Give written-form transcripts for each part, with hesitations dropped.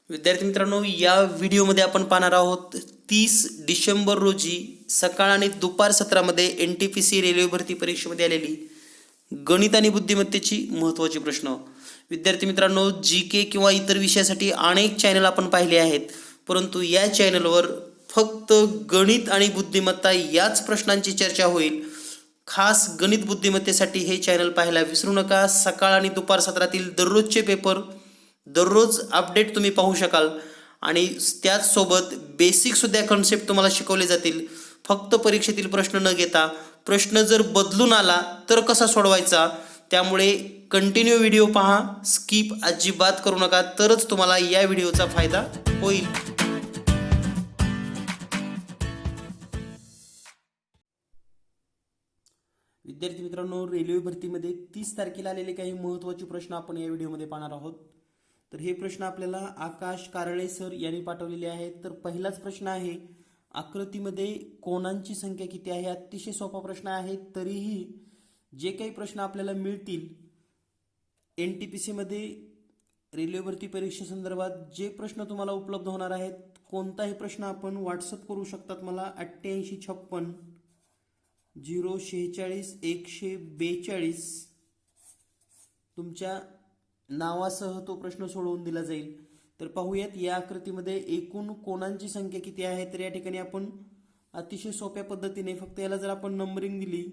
विद्यार्थी मित्रांनो, या व्हिडिओमध्ये आपण पाहणार आहोत 30 डिसेंबर रोजी सकाळ आणि दुपार सत्रामध्ये NTPC रेल्वे भरती परीक्षेमध्ये आलेली गणित आणि बुद्धिमत्तेची महत्त्वाची प्रश्न. विद्यार्थी मित्रांनो, GK किंवा इतर विषयासाठी अनेक चॅनल आपण पाहिले आहेत, परंतु या चॅनलवर फक्त गणित आणि बुद्धिमत्ता याच प्रश्नांची चर्चा होईल. खास गणित बुद्धिमत्तेसाठी हे चॅनल पाहायला विसरू नका. सकाळ आणि दुपार सत्रातील दररोजचे पेपर दररोज अपडेट तुम्ही पाहू शकाल आणि त्याचसोबत बेसिकसुद्धा कन्सेप्ट तुम्हाला शिकवले जातील. फक्त परीक्षेतील प्रश्न न घेता प्रश्न जर बदलून आला तर कसा सोडवायचा, त्यामुळे कंटिन्यू व्हिडिओ पहा, स्किप अजिबात करू नका, तरच तुम्हाला या व्हिडिओचा फायदा होईल. विद्यार्थी मित्रांनो, रेल्वे भरतीमध्ये 30 तारखेला आलेले काही महत्त्वाचे प्रश्न आपण या व्हिडिओमध्ये पाहणार आहोत. तर हे प्रश्न आपल्याला आकाश कारळे सर यांनी पाठवलेले आहेत. तर पहिलाच प्रश्न आहे, आकृतीमध्ये कोणांची संख्या किती आहे. अतिशय सोपा प्रश्न आहे. तरीही जे काही प्रश्न आपल्याला मिळतील NTPC मध्ये रेल्वे भरती परीक्षेसंदर्भात जे प्रश्न तुम्हाला उपलब्ध होणार आहेत, कोणताही प्रश्न आपण व्हॉट्सअप करू शकतात मला 8856 046 142 तुमच्या नावासह तो प्रश्न सोडवून दिला जाईल. तर पाहूयात या आकृतीमध्ये एकूण कोणांची संख्या किती आहे. तर या ठिकाणी आपण अतिशय सोप्या पद्धतीने फक्त याला जर आपण नंबरिंग दिली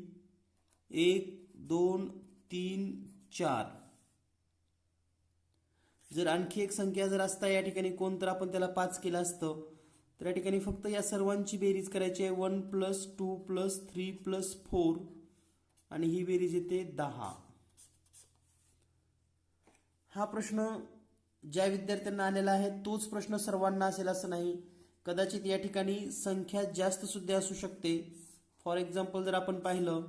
1 2 3 4, जर आणखी एक संख्या जर असता या ठिकाणी कोण, तर आपण त्याला 5 केलं असतं. तर या ठिकाणी फक्त या सर्वांची बेरीज करायची आहे. 1 + 2 + 3 + 4 आणि ही बेरीज येते 10. हा प्रश्न ज्या विद्यार्थ्यांना आलेला आहे तोच प्रश्न सर्वांना असेल असं नाही. कदाचित या ठिकाणी संख्या जास्त सुद्धा असू शकते. फॉर एक्झाम्पल जर आपण पाहिलं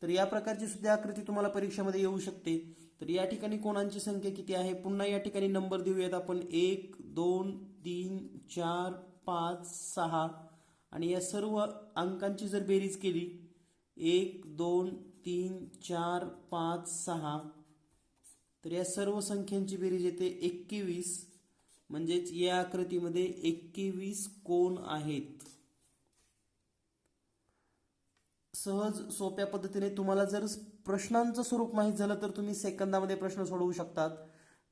तर या प्रकारची सुद्धा आकृती तुम्हाला परीक्षेमध्ये येऊ शकते. तर या ठिकाणी कोणांची संख्या किती आहे, पुन्हा या ठिकाणी नंबर देऊयात आपण 1 2 3 4 5 6 आणि या सर्व अंकांची जर बेरीज केली 1 2 3 4 5 6, तर या सर्व संख्यांची बेरीज येते 21. म्हणजेच या आकृतीमध्ये 21 कोण आहेत. सहज सोप्या पद्धतीने तुम्हाला जर प्रश्नांचं स्वरूप माहीत झालं तर तुम्ही सेकंदामध्ये प्रश्न सोडवू शकतात.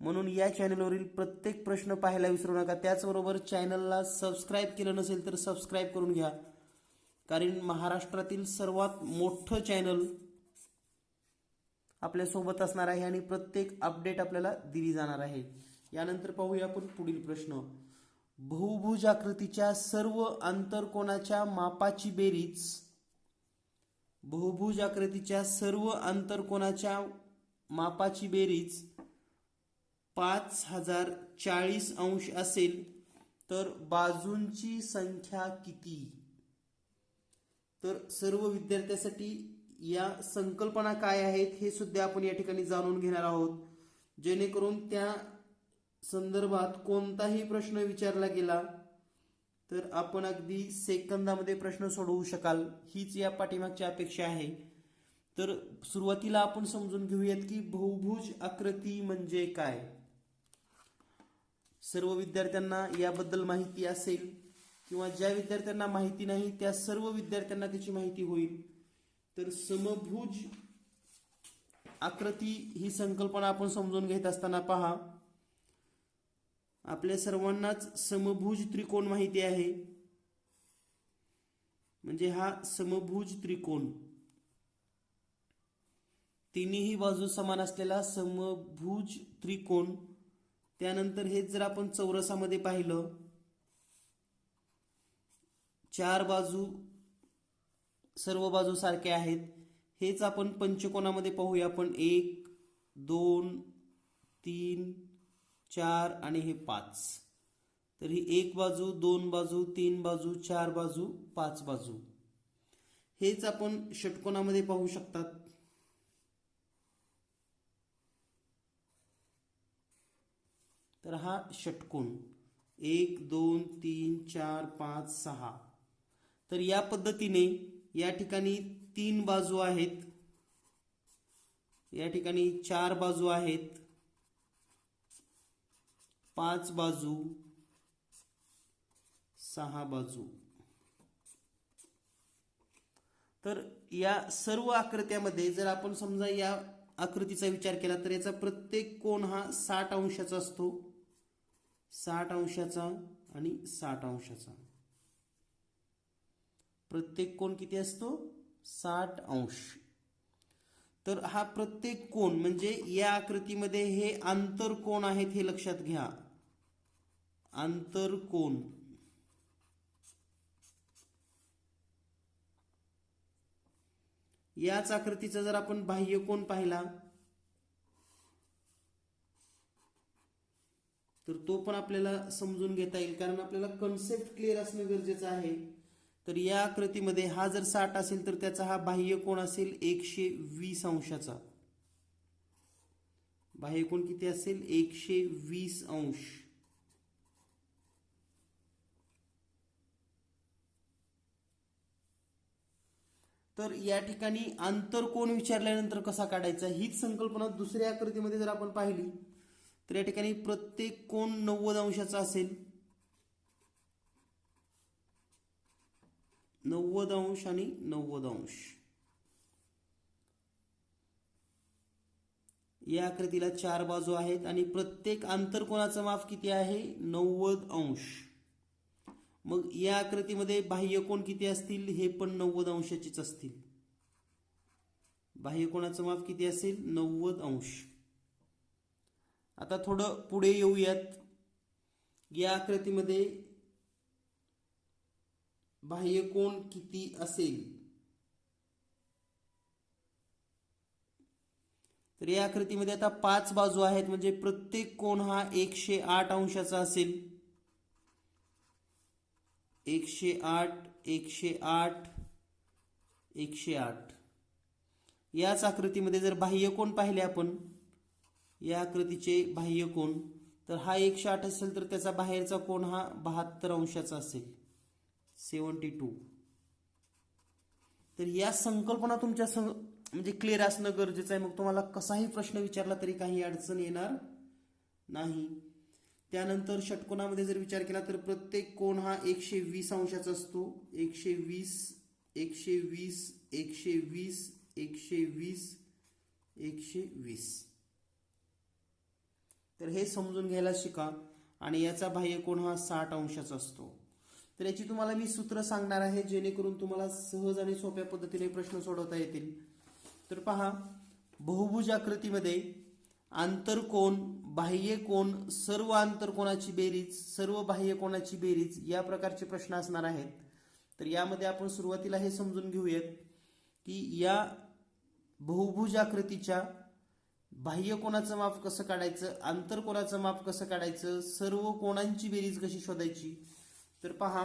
म्हणून या चॅनलवरील प्रत्येक प्रश्न पाहायला विसरू नका. त्याचबरोबर चॅनलला सबस्क्राईब केलं नसेल तर सबस्क्राईब करून घ्या, कारण महाराष्ट्रातील सर्वात मोठं चॅनल आपल्यासोबत असणार आहे आणि प्रत्येक अपडेट आपल्याला दिली जाणार आहे. यानंतर पाहूया आपण पुढील प्रश्न. बहुभुज आकृतीच्या सर्व आंतरकोनाच्या मापाची बेरीज. बहुभुज आकृतीच्या सर्व आंतरकोनाच्या मापाची बेरीज 5040 अंश असेल तर बाजूंची संख्या किती. तर सर्व विद्यार्थ्यांसाठी या संकल्पना काय आहेत हे सुद्धा आपण या ठिकाणी जाणून घेणार आहोत, जेणेकरून त्या संदर्भात कोणताही प्रश्न विचारला गेला तर आपण अगदी सेकंदामध्ये प्रश्न सोडवू शकाल. हीच या पाठीमागची अपेक्षा आहे. तर सुरुवातीला आपण समजून घेऊयात की बहुभुज आकृती म्हणजे काय. सर्व विद्यार्थ्यांना याबद्दल माहिती असेल किंवा ज्या विद्यार्थ्यांना माहिती नाही त्या सर्व विद्यार्थ्यांना त्याची माहिती होईल. तर समभुज आकृती ही संकल्पना आपण समजून घेत असताना पहा, आपल्या सर्वांनाच समभुज त्रिकोण माहिती आहे. म्हणजे हा समभुज त्रिकोण, तिन्ही बाजू समान असलेला समभुज त्रिकोण. त्यानंतर हेच जर आपण चौरसामध्ये पाहिलं, 4 बाजू सर्व बाजू सारख्या आहेत. हेच आपण पंचकोनामध्ये पाहूया आपण 1 2 3 4 आणि हे 5. तर ही 1 बाजू 2 बाजू 3 बाजू 4 बाजू 5 बाजू. हेच आपण षटकोनामध्ये पाहू शकतात. तर हा षटकोन 1 2 3 4 5 6. तर या पद्धतीने या ठिकाणी 3 बाजू आहेत, या ठिकाणी 4 बाजू आहेत, 5 बाजू, 6 बाजू. तर या सर्व आकृत्यामध्ये जर आपण समजा या आकृतीचा विचार केला तर याचा प्रत्येक कोन हा 60 अंशाचा असतो, 60 अंशाचा आणि 60 अंशाचा. प्रत्येक कोन किती असतो? 60 अंश. तर हा प्रत्येक कोन म्हणजे या आकृतीमध्ये हे आंतरकोन आहेत हे लक्षात घ्या. आंतरकोन. याच आकृतीचा जर आपण बाह्य कोन पाहिला तर तो पण आपल्याला समजून घेता येईल, कारण आपल्याला कन्सेप्ट क्लिअर असणं गरजेचं आहे. तर या आकृतीमध्ये हा जर 60 असेल तर त्याचा हा बाह्य कोन असेल 120 अंशाचा. बाह्य कोन किती असेल? 120 अंश. तर या ठिकाणी आंतरकोन विचारल्यानंतर कसा काढायचा हीच संकल्पना दुसऱ्या आकृतीमध्ये जर आपण पाहिली तर या ठिकाणी प्रत्येक कोन 90 अंशाचा असेल, 90 अंश आणि 90 अंश. या आकृतीला 4 बाजू आहेत आणि प्रत्येक आंतरकोनाचं माप किती आहे? 90 अंश. मग या आकृतीमध्ये बाह्य कोन किती असतील? हे पण 90 अंशाचीच असतील. बाह्य कोनाचं माप किती असेल? 90 अंश. आता थोडं पुढे येऊयात. या आकृतीमध्ये बाह्य कोन किती असेल? तर या आकृतीमध्ये आता 5 बाजू आहेत म्हणजे प्रत्येक कोन हा 108 अंशाचा असेल. 108, 108, 108. याच आकृतीमध्ये जर बाह्य कोन पाहिले आपण, या आकृतीचे बाह्य कोन, तर हा 108 असेल तर त्याचा बाहेरचा कोन हा 72 अंशाचा असेल, 72. तर या संकल्पना तुमच्या म्हणजे क्लिअर असणं गरजेचं आहे. मग तुम्हाला कसाही प्रश्न विचारला तरी काही अडचण येणार नाही. त्यानंतर षटकोनामध्ये जर विचार केला तर प्रत्येक कोन हा 120 अंशाचा असतो. 120, 120, 120, 120, 120. तर हे समजून घ्यायला शिका. आणि याचा बाह्य कोन हा 60 अंशाचा असतो. तर याची तुम्हाला मी सूत्र सांगणार आहे जेणेकरून तुम्हाला सहज आणि सोप्या पद्धतीने प्रश्न सोडवता येतील. तर पहा, बहुभुज आकृतीमध्ये आंतरकोन, बाह्य कोन, सर्व आंतरकोनाची बेरीज, सर्व बाह्य कोनाची बेरीज या प्रकारचे प्रश्न असणार आहेत. तर यामध्ये आपण सुरुवातीला हे समजून घेऊयात की या बहुभुज आकृतीच्या बाह्य कोनाचं माप कसं काढायचं, आंतरकोनाचं माप कसं काढायचं, सर्व कोनांची बेरीज कशी शोधायची. तर पहा,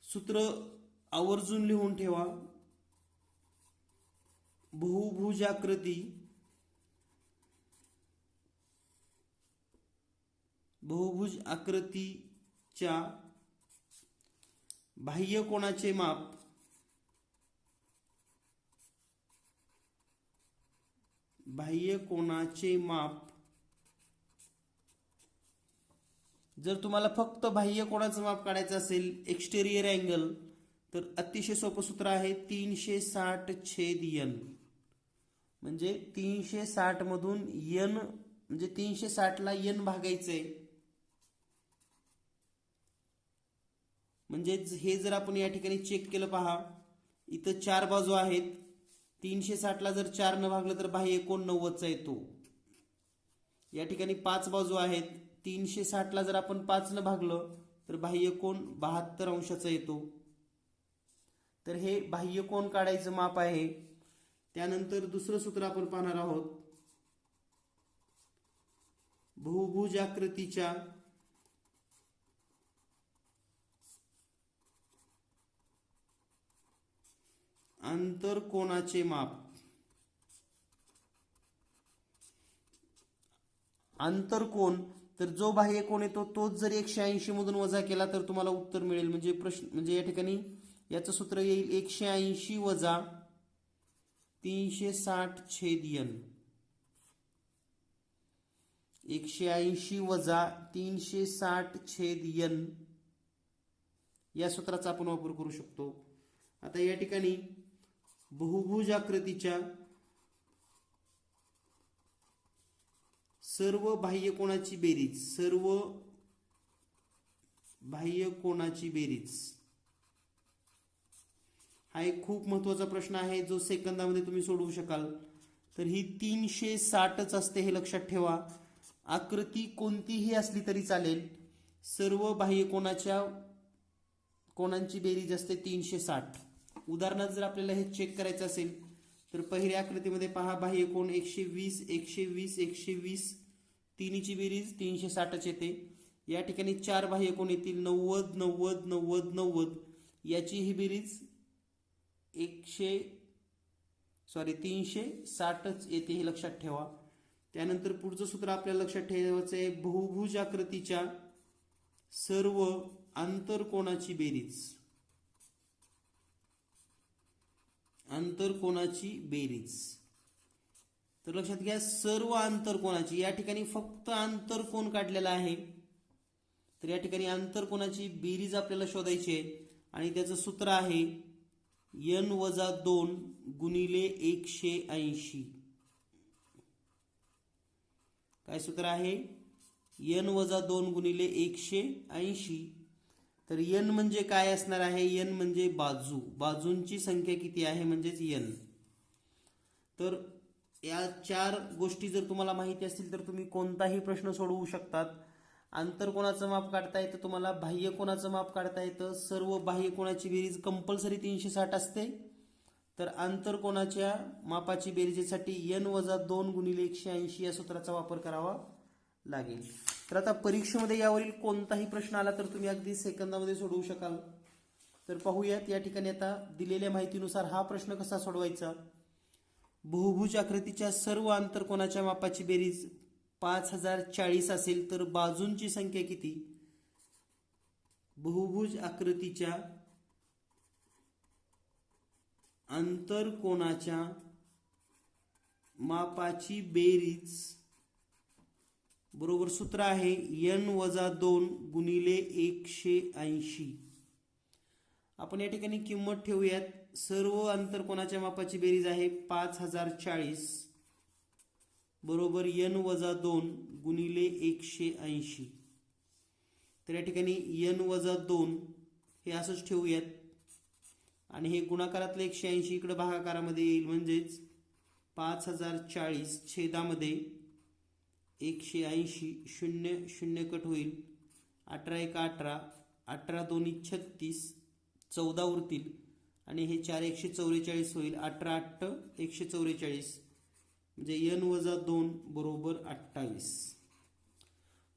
सूत्र आवर्जून लिहून ठेवा. बहुभुज आकृती, बहुभुज आकृतीच्या बाह्य कोनाचे माप जर तुम्हाला फक्त बाह्य कोनाचं माप काढायचं असेल, एक्सटेरियर अँगल, तर अतिशय सोपं सूत्र आहे 360/n. म्हणजे 360 मधून n म्हणजे 360 ला n भागायचंय. म्हणजे हे जर आपण या ठिकाणी चेक केलं, पहा इथं 4 बाजू आहेत. 360 ला जर 4 न भागलं तर बाह्य कोन 90 चा येतो. या ठिकाणी 5 बाजू आहेत. 360 ला जर आपण 5 न भागलं तर बाह्य कोन 72 अंशाचा येतो. तर हे बाह्य कोन काढायचं माप आहे. त्यानंतर दुसरं सूत्र आपण पाहणार आहोत. बहुभुज आकृतीच्या आंतरकोनाचे माप. आंतरकोन, तर जो बाह्य कोन येतो तोच जर 180 मधून वजा केला तर तुम्हाला उत्तर मिळेल. म्हणजे या ठिकाणी याचं सूत्र येईल 180 वजा 360 छेद n. 180 वजा 360 छेद n या सूत्राचा आपण वापर करू शकतो. आता या ठिकाणी बहुभुज आकृतीच्या सर्व बाह्य कोनाची बेरीज, सर्व बाह्य कोनाची बेरीज हा एक खूप महत्त्वाचा प्रश्न आहे जो सेकंदामध्ये तुम्ही सोडवू शकाल. तर ही 360च असते हे लक्षात ठेवा. आकृती कोणतीही असली तरी चालेल, सर्व बाह्य कोणांची बेरीज असते 360. उदाहरणार्थ जर आपल्याला हे चेक करायचं असेल तर पहिल्या आकृतीमध्ये पहा, बाह्य कोन 120 120 120 तिन्हीची बेरीज 360च येते. या ठिकाणी 4 बाह्य कोन येतील 90 90 90 90, याची ही बेरीज 360च येते हे लक्षात ठेवा. त्यानंतर पुढचं सूत्र आपल्याला लक्षात ठेवायचं आहे, बहुभुज आकृतीच्या सर्व आंतरकोनाची बेरीज, आंतरकोनाची बेरीज. तर लक्षात घ्या सर्व आंतरकोनाची, या ठिकाणी फक्त आंतरकोन काढलेला आहे. तर या ठिकाणी आंतरकोनाची बेरीज आपल्याला शोधायची आहे आणि त्याचं सूत्र आहे n-2 गुणिले 180. काय सूत्र आहे? n-2 गुणिले 180. तर n म्हणजे काय असणार आहे? n म्हणजे बाजू, बाजूंची संख्या किती आहे म्हणजेच n. तर या 4 गोष्टी जर तुम्हाला माहिती असतील तर तुम्ही कोणताही प्रश्न सोडवू शकतात. आंतरकोनाचं माप काढता येतं, तुम्हाला बाह्य कोनाचं माप काढता येतं. सर्व बाह्य कोनाची बेरीज कंपल्सरी 360 असते. तर आंतरकोनाच्या मापाची बेरीजेसाठी n-2 गुणिले 180 या सूत्राचा वापर करावा लागेल. तर आता परीक्षेमध्ये यावरील कोणताही प्रश्न आला तर तुम्ही अगदी सेकंदामध्ये सोडवू शकाल. तर पाहूयात या ठिकाणी आता दिलेल्या माहितीनुसार हा प्रश्न कसा सोडवायचा. बहुभुज आकृतीच्या सर्व आंतरकोनाच्या मापाची बेरीज 5040 असेल तर बाजूंची संख्या किती? बहुभुज आकृतीच्या आंतरकोनाच्या मापाची बेरीज बरोबर सूत्र आहे n-2 गुणिले 180. आपण या ठिकाणी किंमत ठेवूयात. सर्व आंतरकोनाच्या मापाची बेरीज आहे 5040 बरोबर n-2 गुणिले 180. तर या ठिकाणी n-2 हे असंच ठेवूयात आणि हे गुणाकारातलं 180 इकडे भागाकारामध्ये येईल म्हणजेच 5040 छेदामध्ये 180, 0 0 कट होईल, 18 18, 18 2 36, 14 उरतील आणि हे 4 144 होईल, 18 8 144 म्हणजे n-2 बरोबर 28.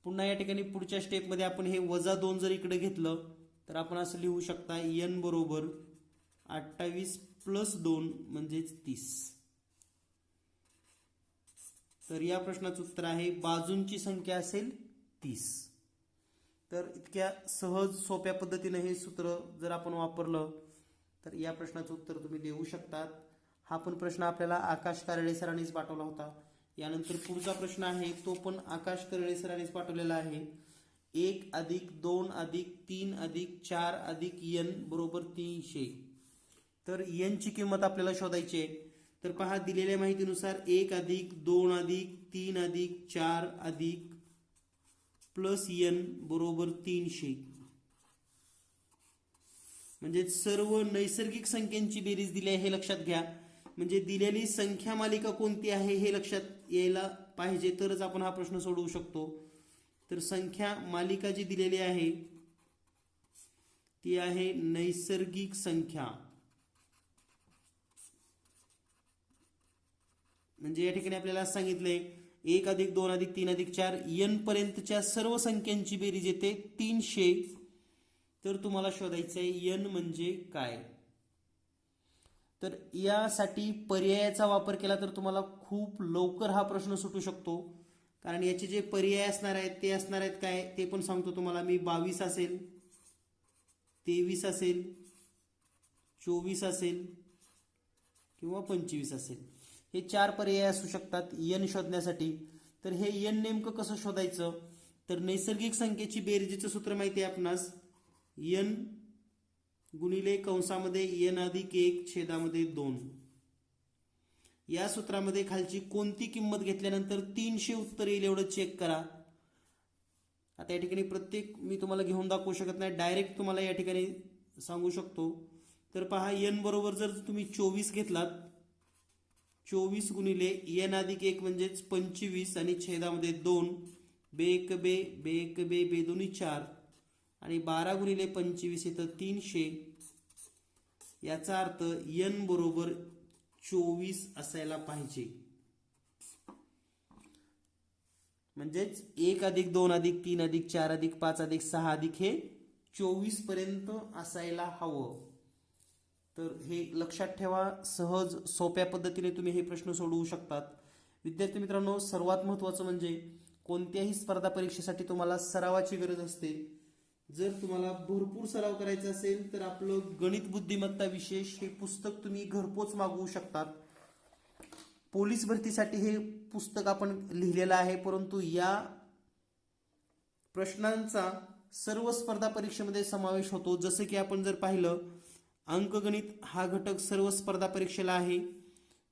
पुन्हा या ठिकाणी पुढच्या स्टेपमध्ये आपण हे -2 जर इकडे घेतलं तर आपण असं लिहू शकता n बरोबर 28 + 2 म्हणजेच 30. तर या प्रश्नाचं उत्तर आहे बाजूंची संख्या असेल 30. तर इतक्या सहज सोप्या पद्धतीने हे सूत्र जर आपण वापरलं तर या प्रश्नाचं उत्तर तुम्ही देऊ शकतात. हा पण प्रश्न आपल्याला आकाश कारळे सरांनीच पाठवला होता. यानंतर पुढचा प्रश्न आहे तो पण आकाश कारळे सरांनीच पाठवलेला आहे. 1 + 2 + 3 + 4 + n बरोबर 300. तर n ची किंमत आपल्याला शोधायची आहे. तर पहा दिलेल्या माहितीनुसार 1 + 2 + 3 + 4 + n बरोबर 300. म्हणजे सर्व नैसर्गिक संख्यांची बेरीज दिली आहे हे लक्षात घ्या. म्हणजे दिलेली संख्या मालिका कोणती आहे हे लक्षात यायला पाहिजे तरच आपण हा प्रश्न सोडवू शकतो. तर संख्या मालिका जी दिलेली आहे ती आहे नैसर्गिक संख्या. म्हणजे या ठिकाणी आपल्याला सांगितलंय 1 + 2 + 3 + 4 n पर्यंतच्या सर्व संख्यांची बेरीज येते 300. तर तुम्हाला शोधायचं आहे n म्हणजे काय. तर यासाठी पर्यायाचा वापर केला तर तुम्हाला खूप लवकर हा प्रश्न सुटू शकतो. कारण याचे जे पर्याय असणार आहेत ते असणार आहेत काय ते पण सांगतो तुम्हाला मी. 22 असेल, 23 असेल, 24 असेल किंवा 25 असेल. हे 4 पर्याय असू शकतात n शोधण्यासाठी. तर हे n नेमकं कसं शोधायचं, तर नैसर्गिक संख्येची बेरजेचं सूत्र माहिती आहे आपणास, n गुणिले कंसामध्ये n अधिक 1 छेदामध्ये 2. या सूत्रामध्ये खालची कोणती किंमत घेतल्यानंतर 300 उत्तर येईल एवढं चेक करा. आता या ठिकाणी प्रत्येक मी तुम्हाला घेऊन दाखवू शकत नाही, डायरेक्ट तुम्हाला या ठिकाणी सांगू शकतो. तर पहा, n बरोबर जर तुम्ही 24 घेतलात, 24 गुणिले n अधिक 1 म्हणजेच 25 आणि छेदामध्ये 2, बे 1 बे, बे 1 बे, बे 2 4 आणि 12 गुणिले 25 येतं 300. याचा अर्थ n बरोबर 24 असायला पाहिजे. म्हणजेच 1 अधिक 2 अधिक 3 अधिक 4 अधिक 5 अधिक 6 अधिक हे 24 पर्यंत असायला हवं. तर हे लक्षात ठेवा. सहज सोप्या पद्धतीने तुम्ही हे प्रश्न सोडवू शकतात. विद्यार्थी मित्रांनो, सर्वात महत्त्वाचं म्हणजे कोणत्याही स्पर्धा परीक्षेसाठी तुम्हाला सरावाची गरज असते. जर तुम्हाला भरपूर सराव करायचा असेल तर आपलं गणित बुद्धिमत्ता विशेष हे पुस्तक तुम्ही घरपोच मागवू शकतात. पोलीस भरतीसाठी हे पुस्तक आपण लिहिलेलं आहे, परंतु या प्रश्नांचा सर्व स्पर्धा परीक्षेमध्ये समावेश होतो. जसं की आपण जर पाहिलं, अंकगणित हा घटक सर्व स्पर्धा परीक्षेला आहे,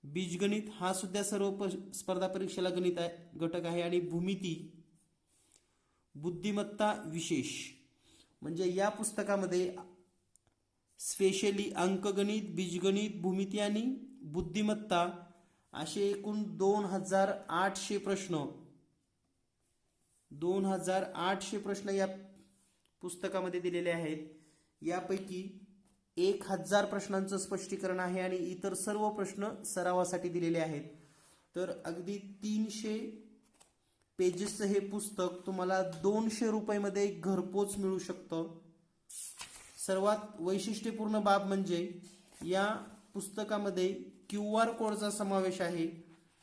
बीजगणित हा सुद्धा सर्व स्पर्धा परीक्षेला गणित घटक आहे, आणि भूमिती बुद्धिमत्ता विशेष म्हणजे या पुस्तकामध्ये स्पेशली अंकगणित, बीजगणित, भूमिती आणि बुद्धिमत्ता असे एकूण 2800 प्रश्न 2800 प्रश्न या पुस्तकामध्ये दिलेले आहेत. यापैकी 1000 प्रश्नांचं स्पष्टीकरण आहे आणि इतर सर्व प्रश्न सरावासाठी दिलेले आहेत. तर अगदी 300 पेजेसचं हे पुस्तक तुम्हाला 200 रुपयामध्ये घरपोच मिळू शकतं. सर्वात वैशिष्ट्यपूर्ण बाब म्हणजे या पुस्तकामध्ये QR कोडचा समावेश आहे.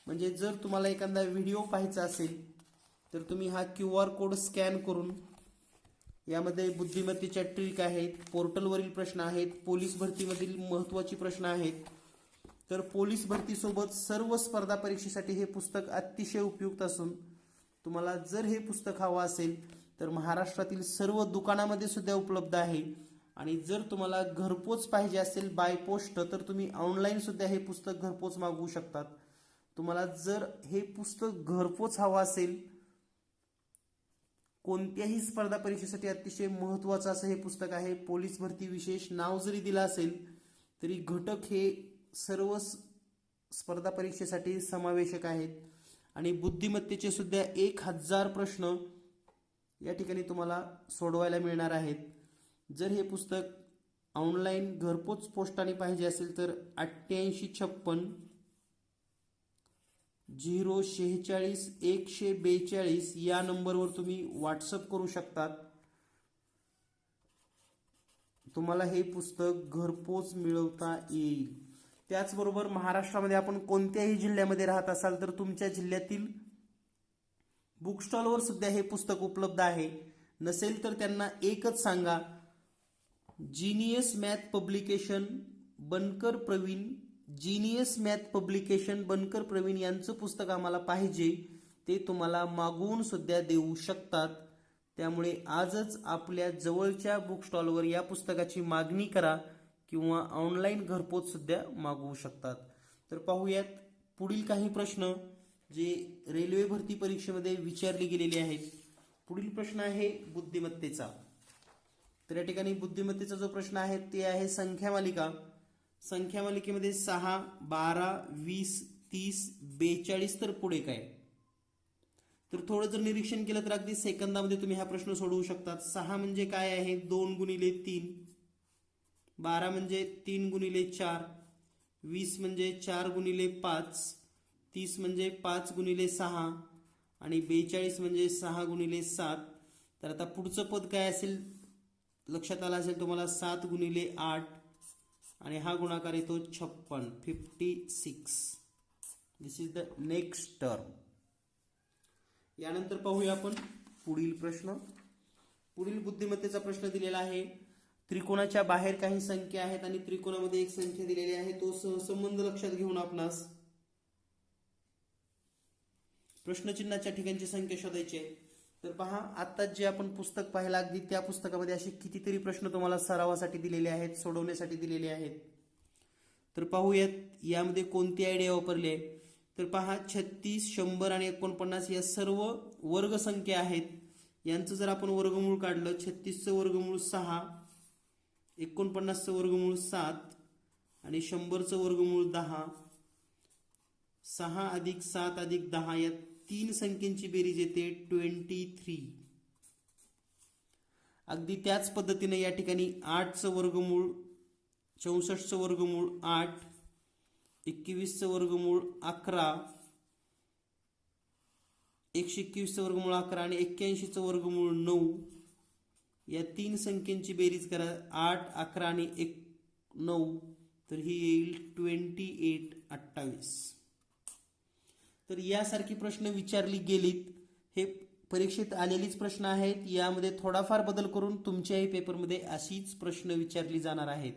म्हणजे जर तुम्हाला एखादा व्हिडिओ पाहायचा असेल तर तुम्ही हा QR कोड स्कॅन करून, यामध्ये बुद्धिमत्तेच्या ट्रिक आहेत, पोर्टलवरील प्रश्न आहेत, पोलीस भरतीमधील महत्त्वाची प्रश्न आहेत. तर पोलीस भरतीसोबत सर्व स्पर्धा परीक्षेसाठी हे पुस्तक अतिशय उपयुक्त असून तुम्हाला जर हे पुस्तक हवं असेल तर महाराष्ट्रातील सर्व दुकानामध्ये सुद्धा उपलब्ध आहे. आणि जर तुम्हाला घरपोच पाहिजे असेल बाय पोस्ट तर तुम्ही ऑनलाईन सुद्धा हे पुस्तक घरपोच मागवू शकतात. तुम्हाला जर हे पुस्तक घरपोच हवं असेल, कोणत्याही स्पर्धा परीक्षेसाठी अतिशय महत्त्वाचं असं हे पुस्तक आहे. पोलीस भरती विशेष नाव जरी दिलं असेल तरी घटक हे सर्व स्पर्धा परीक्षेसाठी समावेशक आहेत. आणि बुद्धिमत्तेचे सुद्धा 1000 प्रश्न या ठिकाणी तुम्हाला सोडवायला मिळणार आहेत. जर हे पुस्तक ऑनलाईन घरपोच पोस्टाने पाहिजे असेल तर 8856 046 142 या नंबरवर तुम्ही व्हॉट्सअप करू शकतात. तुम्हाला हे पुस्तक घरपोच मिळवता येईल. त्याचबरोबर महाराष्ट्रामध्ये आपण कोणत्याही जिल्ह्यामध्ये राहत असाल तर तुमच्या जिल्ह्यातील बुक स्टॉलवर सुद्धा हे पुस्तक उपलब्ध आहे. नसेल तर त्यांना एकच सांगा, जीनियस मॅथ पब्लिकेशन बनकर प्रवीण, जीनियस मॅथ पब्लिकेशन बनकर प्रवीण यांचं पुस्तक आम्हाला पाहिजे. ते तुम्हाला मागवून सुद्धा देऊ शकतात. त्यामुळे आजच आपल्या जवळच्या बुक स्टॉलवर या पुस्तकाची मागणी करा किंवा ऑनलाईन घरपोच सुद्धा मागवू शकतात. तर पाहूयात पुढील काही प्रश्न जे रेल्वे भरती परीक्षेमध्ये विचारले गेलेले आहेत. पुढील प्रश्न आहे बुद्धिमत्तेचा. तर या ठिकाणी बुद्धिमत्तेचा जो प्रश्न आहे ते आहे संख्या मालिका. संख्या मालिकेमध्ये 6, 12, 20, 30, 42 तर पुढे काय. तर थोडं जर निरीक्षण केलं तर अगदी सेकंदामध्ये तुम्ही हा प्रश्न सोडवू शकतात. 6 म्हणजे काय आहे, 2 गुणिले 3. 12 म्हणजे 3 गुणिले 4. 20 म्हणजे 4 गुणिले 5. 30 म्हणजे 5 गुणिले 6 आणि 42 म्हणजे 6 गुणिले 7. तर आता पुढचं पद काय असेल लक्षात आलं असेल तुम्हाला, 7 गुणिले 8 आणि हा गुणाकार येतो 56, 56. दिस इज द नेक्स्ट टर्म. यानंतर पाहूया आपण पुढील प्रश्न. पुढील बुद्धिमत्तेचा प्रश्न दिलेला आहे. त्रिकोणाच्या बाहेर काही संख्या आहेत आणि त्रिकोणामध्ये एक संख्या दिलेली आहे, तो सहसंबंध लक्षात घेऊन आपणास प्रश्नचिन्हाच्या ठिकाणची संख्या शोधायची आहे. तर पहा, आता जे आपण पुस्तक पाहिलं अगदी त्या पुस्तकामध्ये असे कितीतरी प्रश्न तुम्हाला सरावासाठी दिलेले आहेत, सोडवण्यासाठी दिलेले आहेत. तर पाहूयात यामध्ये कोणती आयडिया वापरली आहे. तर पहा, 36, 100 आणि 49 या सर्व वर्ग संख्या आहेत. यांचं जर आपण वर्गमूळ काढलं, 36चं वर्गमूळ 6, 49चं वर्गमूळ 7 आणि 100चं वर्गमूळ 10, 6 अधिक 7 अधिक 10 या तीन संख्येची बेरीज येते 23. अगदी त्याच पद्धतीने या ठिकाणी 8चं वर्गमूळ, 64चं वर्गमूळ 8, 21चं वर्गमूळ 11, 121चं वर्गमूळ 11 आणि 81चं वर्गमूळ 9 या तीन संख्येची बेरीज करा. 8, 11 आणि 9 तर ही येईल 28, 28. तर यासारखी प्रश्न विचारली गेलीत. हे परीक्षेत आलेलीच प्रश्न आहेत. यामध्ये थोडाफार बदल करून तुमच्याही पेपरमध्ये अशीच प्रश्न विचारली जाणार आहेत.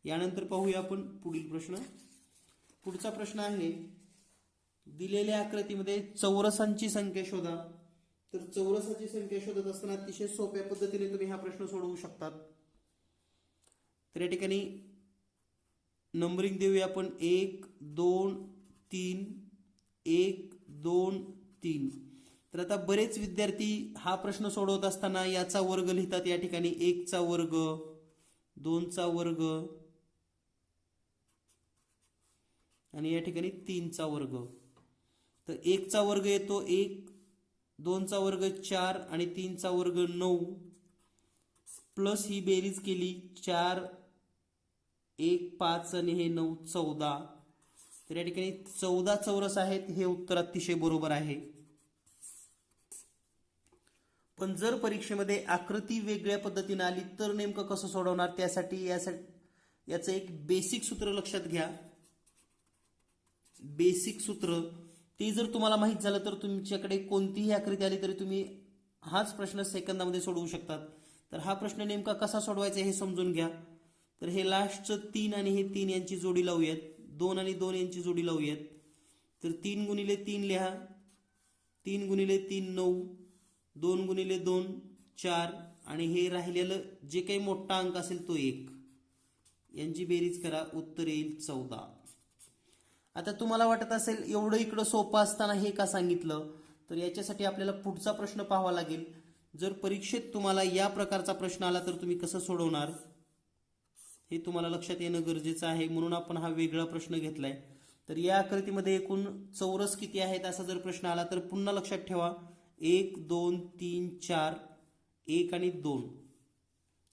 यानंतर पाहूया आपण पुढील प्रश्न. पुढचा प्रश्न आहे, दिलेल्या आकृतीमध्ये चौरसांची संख्या शोधा. तर चौरसाची संख्या शोधत असताना अतिशय सोप्या पद्धतीने तुम्ही हा प्रश्न सोडवू शकतात. तर या ठिकाणी नंबरिंग देऊया आपण 1, 2, 3, 1, 2, 3. तर आता बरेच विद्यार्थी हा प्रश्न सोडवत असताना याचा वर्ग लिहितात. या ठिकाणी 1चा वर्ग, 2चा वर्ग आणि या ठिकाणी 3चा वर्ग. तर 1चा वर्ग येतो 1, 2चा वर्ग 4 आणि 3चा वर्ग 9 प्लस ही बेरीज केली 4, 1, 5 आणि हे 9, 14. तर या ठिकाणी 14 चौरस आहेत. हे उत्तर अतिशय बरोबर आहे. पण जर परीक्षेमध्ये आकृती वेगळ्या पद्धतीने आली तर नेमकं कसं सोडवणार, त्यासाठी याचं एक बेसिक सूत्र लक्षात घ्या. बेसिक सूत्र ते जर तुम्हाला माहित झालं तर तुमच्याकडे कोणतीही आकृती आली तरी तुम्ही हाच प्रश्न सेकंदामध्ये सोडवू शकतात. तर हा प्रश्न नेमका कसा सोडवायचा हे समजून घ्या. तर हे लास्टचं 3 आणि हे 3 यांची जोडी लावूयात. 2 आणि 2 यांची जोडी लावूयात. तर 3 गुणिले 3 लिहा. 3 गुणिले 3 9, 2 गुणिले 2 4 आणि हे राहिलेलं जे काही मोठा अंक असेल तो 1. यांची बेरीज करा, उत्तर येईल 14. आता तुम्हाला वाटत असेल एवढं इकडं सोपं असताना हे का सांगितलं, तर याच्यासाठी आपल्याला पुढचा प्रश्न पाहावा लागेल. जर परीक्षेत तुम्हाला या प्रकारचा प्रश्न आला तर तुम्ही कसं सोडवणार हे तुम्हाला लक्षात येणं गरजेचं आहे. म्हणून आपण हा वेगळा प्रश्न घेतलाय. तर या आकृतीमध्ये एकूण चौरस किती आहेत असा जर प्रश्न आला तर पुन्हा लक्षात ठेवा 1, 2, 3, 4, 1 आणि 2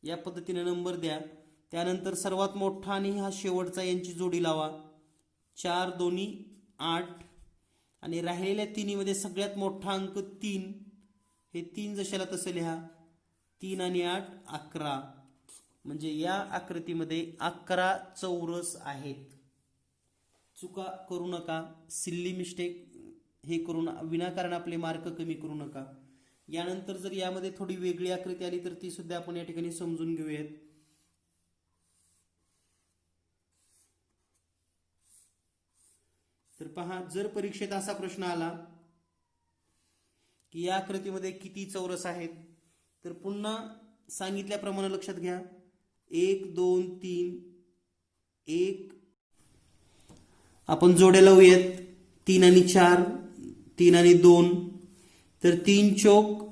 या पद्धतीने नंबर द्या. त्यानंतर सर्वात मोठा आणि हा शेवटचा यांची जोडी लावा. 4 2 8 आणि राहिलेल्या तिन्हीमध्ये सगळ्यात मोठा अंक 3. हे 3 जशाला तसं लिहा. 3 आणि 8 11. म्हणजे या आकृतीमध्ये 11 चौरस आहेत. चुका करू नका, सिल्ली मिस्टेक हे करून विनाकारण आपले मार्क कमी करू नका. यानंतर जर यामध्ये थोडी वेगळी आकृती आली तर ती सुद्धा आपण या ठिकाणी समजून घेऊयात. तर पहा, जर परीक्षेत असा प्रश्न आला की या आकृतीमध्ये किती चौरस आहेत, तर पुन्हा सांगितल्याप्रमाणे लक्षात घ्या 1 2 3 1 आपण जोड्या लावूयात. 3 आणि 4, 3 आणि 2 तर 3 चौक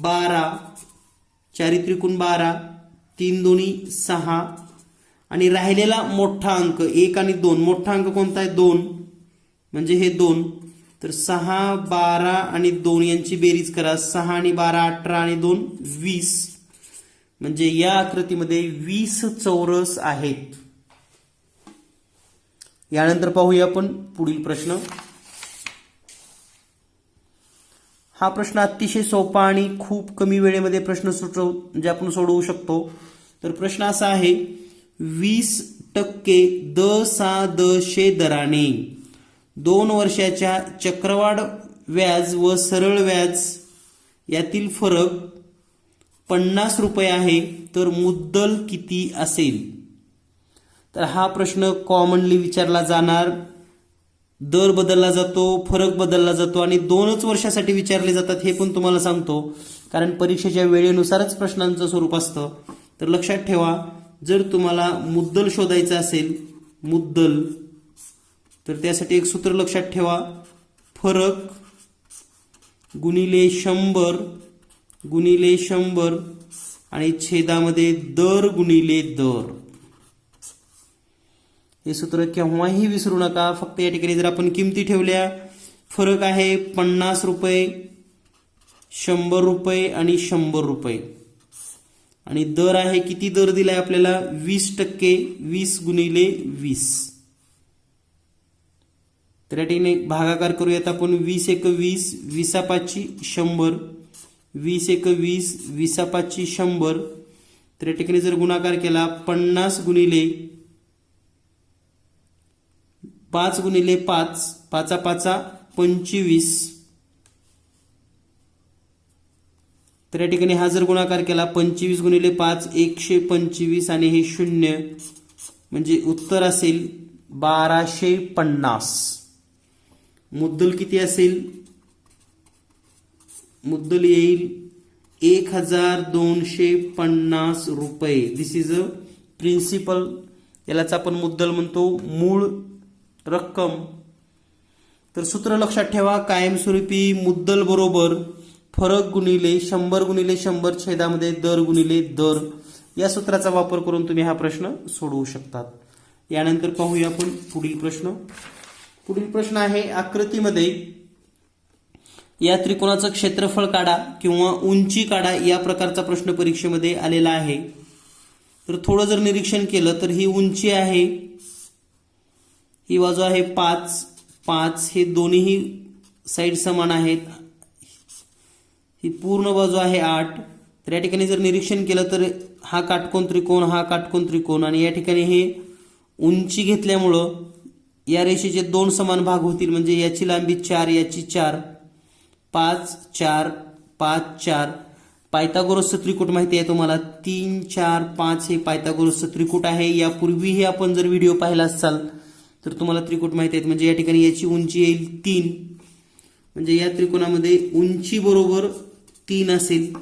12, 4 त्रिकोण 12, 3 दोन्ही 6 आणि राहिलेला मोठा अंक 1 आणि 2. मोठा अंक कोणता आहे 2 म्हणजे हे 2. तर 6 12 आणि 2 यांची बेरीज करा. 6 आणि 12 18 आणि 2 20. म्हणजे या आकृतीमध्ये 20 चौरस आहेत. यानंतर पाहूया आपण पुढील प्रश्न. हा प्रश्न अतिशय सोपा आणि खूप कमी वेळेमध्ये प्रश्न म्हणजे आपण सोडवू शकतो. तर प्रश्न असा आहे 20% दशांश दराने 2 वर्षाच्या चक्रवाढ व्याज व सरळ व्याज यातील फरक 50 रुपये आहे तर मुद्दल किती असेल? तर हा प्रश्न कॉमनली विचारला जाणार. दर बदलला जातो, फरक बदलला जातो आणि 2च वर्षासाठी विचारले जातात हे पण तुम्हाला सांगतो, कारण परीक्षेच्या वेळेनुसारच प्रश्नांचं स्वरूप असतं. तर लक्षात ठेवा, जर तुम्हाला मुद्दल शोधायचं असेल, मुद्दल, तर त्यासाठी एक सूत्र लक्षात ठेवा, फरक गुणिले 100 आणि छेदामध्ये दर गुणिले दर. हे सूत्र केव्हाही विसरू नका. फक्त या ठिकाणी जर आपण किमती ठेवल्या, फरक आहे 50 रुपये, 100 रुपये आणि 100 रुपये, आणि दर आहे, किती दर दिलाय आपल्याला? 20%, 20 गुणिले 20. तर या ठिकाणी भागाकार करूयात आपण. 20 × 20, 20×5 100, 20 × 20, 20×5 100. तर या ठिकाणी जर गुणाकार केला, 50 गुणिले 5 गुणिले 5, 5×5 25. तर या ठिकाणी हा जर गुणाकार केला, 25 गुणिले 5 125 आणि हे 0, म्हणजे उत्तर असेल 1250. मुद्दल किती असेल? मुद्दल येईल 1250 रुपये. दिस इज अ प्रिन्सिपल. यालाच आपण मुद्दल म्हणतो, मूळ रक्कम. तर सूत्र लक्षात ठेवा, कायमस्वरूपी मुद्दल बरोबर फरक गुणिले 100 गुणिले 100 छेदामध्ये दर गुणिले दर. या सूत्राचा वापर करून तुम्ही हा प्रश्न सोडवू शकतात. यानंतर पाहूया आपण पुढील प्रश्न. पुढील प्रश्न आहे, आकृतीमध्ये या त्रिकोणाचं क्षेत्रफळ काढा किंवा उंची काढा, या प्रकारचा प्रश्न परीक्षेमध्ये आलेला आहे. तर थोडं जर निरीक्षण केलं तर ही उंची आहे, ही बाजू आहे 5, हे दोन्ही साईड समान आहेत. ही पूर्ण बाजू आहे 8. तर या ठिकाणी जर निरीक्षण केलं तर हा काटकोन त्रिकोण, हा काटकोन त्रिकोण, आणि या ठिकाणी हे उंची घेतल्यामुळं या रेषेचे 2 समान भाग होतील. म्हणजे याची लांबी 4, याची 4, 5 4 5 4. पायथागोरसचं त्रिकूट माहिती आहे तुम्हाला, 3 4 5 हे पायथागोरसचं त्रिकूट आहे. यापूर्वीही आपण जर व्हिडिओ पाहिला असाल तर तुम्हाला त्रिकूट माहिती आहेत. म्हणजे या ठिकाणी याची उंची येईल 3, म्हणजे या त्रिकोणामध्ये उंची बरोबर 3 असेल.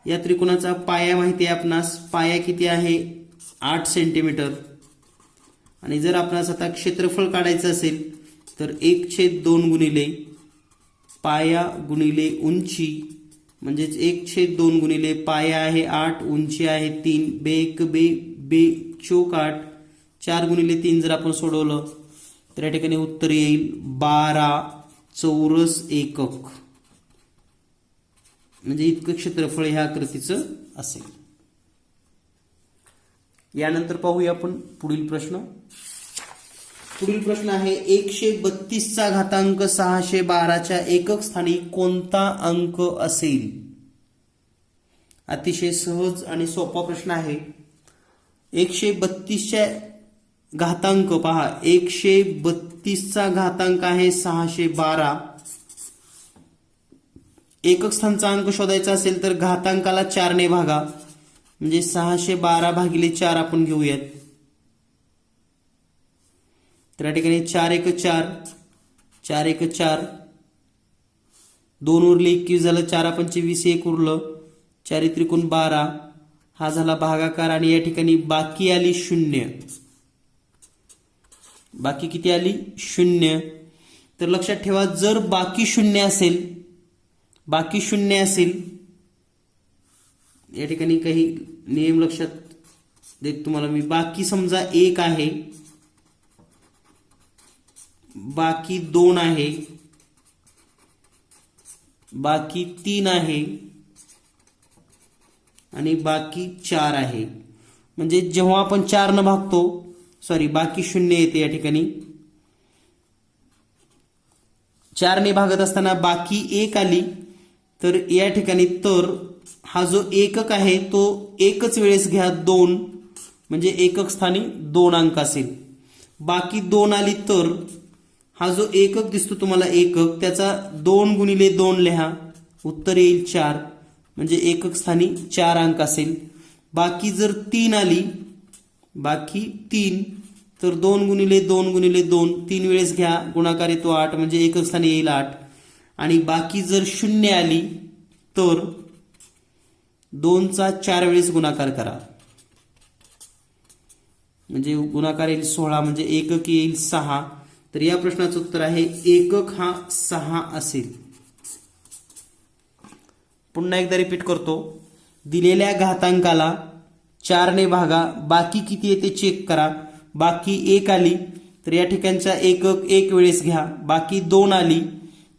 या त्रिकोणाचा पाया माहिती आहे आपणास, पाया किती आहे? 8 सेंटीमीटर. आणि जर आपणास आता क्षेत्रफळ काढायचं असेल तर 1/2 गुणिले पाया गुणिले उंची, म्हणजेच 1/2 गुणिले पाया आहे 8, उंची आहे 3, बे चौक 8, 4 गुणिले 3 जर आपण सोडवलं तर या ठिकाणी उत्तर येईल 12 चौरस एकक. म्हणजे इतकं क्षेत्रफळ ह्या आकृतीचं असेल. यानंतर पाहूया आपण पुढील प्रश्न. पुढील प्रश्न आहे, 132चा घातांक 612च्या एकक स्थानी कोणता अंक असेल? अतिशय सहज आणि सोपा प्रश्न आहे. 132च्या घातांक पहा, 132चा घातांक आहे 612. एकक स्थानचा अंक शोधायचा असेल तर घातांकाला 4 ने भागा, म्हणजे 612 भागिले 4 आपण घेऊयात. तर या ठिकाणी 4 1 4, 4 1 4, 2 उरले 21 झालं, 4 पंचे 20, 1 उरलं, 4 त्रिकोण 12, हा झाला भागाकार. आणि या ठिकाणी बाकी आली 0. बाकी किती आली? 0. तर लक्षात ठेवा, जर बाकी 0 असेल, बाकी 0 असेल, या ठिकाणी काही नियम लक्षात देत तुम्हाला मी. बाकी समजा 1 आहे, बाकी 2 आहे, बाकी 3 आहे आणि बाकी 4 आहे. म्हणजे जेव्हा आपण 4 न भागतो, सॉरी बाकी 0 येते. या ठिकाणी 4 ने भागत असताना बाकी 1 आली, तर या ठिकाणी तर हा जो एकक आहे तो एकच वेळेस घ्या 2, म्हणजे एकक स्थानी 2 अंक असेल. बाकी 2 आली तर हा जो एकक दिसतो तुम्हाला एकक, त्याचा 2 गुणिले 2 लिहा, उत्तर येईल 4. म्हणजे एकक स्थानी 4 अंक असेल. बाकी जर 3 आली, बाकी 3, तर 2 गुणिले 2 गुणिले 2 3 वेळेस घ्या, गुणाकार येतो 8, म्हणजे एकक स्थानी येईल 8. आणि बाकी जर 0 आली तर 2चा 4 वेळेस गुणाकार करा, म्हणजे गुणाकार येईल 16, म्हणजे एकक येईल 6. तर या प्रश्नाचं उत्तर आहे एकक हा 6 असेल. पुन्हा एकदा रिपीट करतो. दिलेल्या घातांकाला 4 ने भागा, बाकी किती येते चेक करा. बाकी 1 आली तर या ठिकाणचा एकक 1 वेळेस घ्या, बाकी 2 आली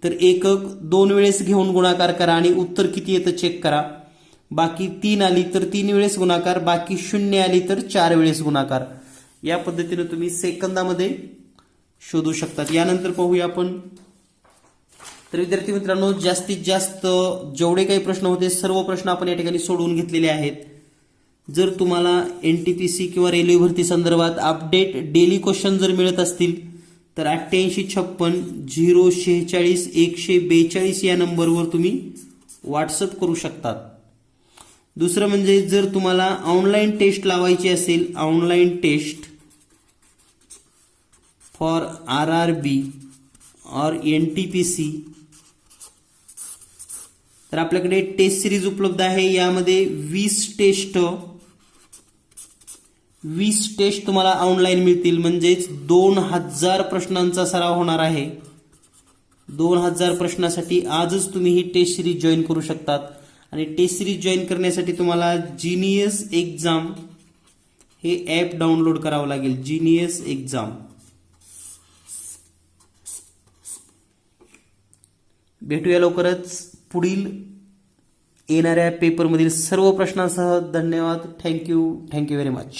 तर एकक 2 वेळेस घेऊन गुणाकार करा आणि उत्तर किती येतं चेक करा. बाकी 3 आली तर 3 वेळेस गुणाकार, बाकी 0 आली तर 4 वेळेस गुणाकार. या पद्धतीने तुम्ही सेकंदामध्ये शोधू शकतात. यानंतर पाहूया आपण. तर विद्यार्थी मित्रांनो, जास्तीत जास्त जेवढे काही प्रश्न होते सर्व प्रश्न आपण या ठिकाणी सोडवून घेतलेले आहेत. जर तुम्हाला NTPC किंवा रेल्वे भरती संदर्भात अपडेट डेली क्वेश्चन जर मिळत असतील तर 8856 046 142 या नंबरवर तुम्ही व्हॉट्सअप करू शकतात. दुसरं म्हणजे जर तुम्हाला ऑनलाईन टेस्ट लावायची असेल, ऑनलाईन टेस्ट फॉर RRB और NTPC, तर आपल्याकडे टेस्ट सिरीज उपलब्ध आहे. यामध्ये 20 टेस्ट तुम्हाला ऑनलाईन मिळतील, म्हणजेच 2000 प्रश्नांचा सराव होणार आहे. 2000 प्रश्नासाठी आजच तुम्ही ही टेस्ट सिरीज जॉईन करू शकतात. आणि टेस्ट सिरीज जॉईन करण्यासाठी तुम्हाला जीनियस एक्झाम हे ॲप डाउनलोड करावं लागेल. Genius exam. भेटूया लवकरच पुढील येणाऱ्या पेपरमधील सर्व प्रश्नांसह. धन्यवाद. Thank you very much.